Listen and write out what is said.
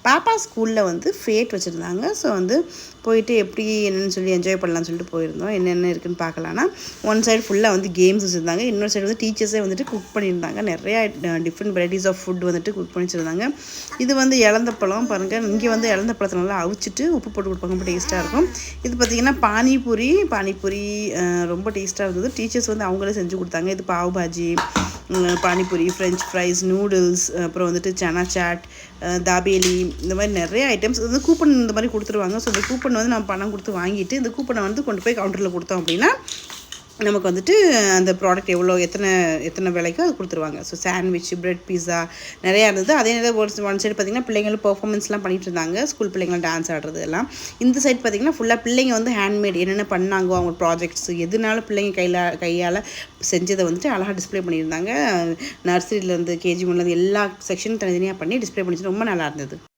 பாப்பா ஸ்கூலில் வந்து ஃபேட் வச்சுருந்தாங்க. ஸோ வந்து போயிட்டு எப்படி என்னென்னு சொல்லி என்ஜாய் பண்ணலான்னு சொல்லிட்டு போயிருந்தோம். என்னென்ன இருக்குதுன்னு பார்க்கலான்னா, ஒன் சைடு ஃபுல்லாக வந்து கேம்ஸ் வச்சுருந்தாங்க. இன்னொரு சைடு வந்து டீச்சர்ஸே வந்துட்டு குக் பண்ணியிருந்தாங்க. நிறையா டிஃப்ரெண்ட் வெரைட்டிஸ் ஆஃப் ஃபுட் வந்துட்டு குக் பண்ணி வச்சுருந்தாங்க. இது வந்து இலந்தப்பழம் பாருங்கள். இங்கே வந்து இலந்தப்பழத்தை நல்லா அவிச்சிட்டு உப்பு போட்டு கொடுப்பாங்க. ரொம்ப டேஸ்ட்டாக இருக்கும். இது பார்த்திங்கன்னா பானிபூரி ரொம்ப டேஸ்ட்டாக இருந்தது. டீச்சர்ஸ் வந்து அவங்களே செஞ்சு கொடுத்தாங்க. இது pav bhaji, panipuri, french fries, noodles, அப்புறம் வந்துட்டு சனா சாட், தாபேலி, இந்த மாதிரி நிறைய ஐட்டம்ஸ் வந்து கூப்பன் இந்த மாதிரி கொடுத்துருவாங்க. ஸோ இந்த கூப்பன் வந்து நம்ம பணம் கொடுத்து வாங்கிட்டு இந்த கூப்பனை வந்து கொண்டு போய் கவுண்டரில் கொடுத்தோம் அப்படின்னா நமக்கு வந்துட்டு அந்த ப்ராடக்ட் எத்தனை விலைக்கோ அது கொடுத்துருவாங்க. ஸோ சாண்ட்விச், பிரெட், பீஸா நிறையா இருந்தது. அதே நேரம் ஒன் சைடு பார்த்திங்கன்னா பிள்ளைங்களும் பெர்ஃபார்மன்ஸ்லாம் பண்ணிட்டு இருந்தாங்க. ஸ்கூல் பிள்ளைங்களாம் டான்ஸ் ஆடுறது எல்லாம். இந்த சைட் பார்த்திங்கன்னா ஃபுல்லாக பிள்ளைங்க வந்து ஹேண்ட்மேட் என்னென்ன பண்ணாங்கோ, அவங்க ப்ராஜெக்ட்ஸ் எதுனாலும் பிள்ளைங்க கையால் செஞ்சதை வந்துட்டு அழகாக டிஸ்பிளே பண்ணியிருந்தாங்க. நர்சரியிலேருந்து கேஜி 1லேருந்து எல்லா செக்ஷனும் தனித்தனியாக பண்ணி டிஸ்பிளே பண்ணிச்சு. ரொம்ப நல்லா இருந்தது.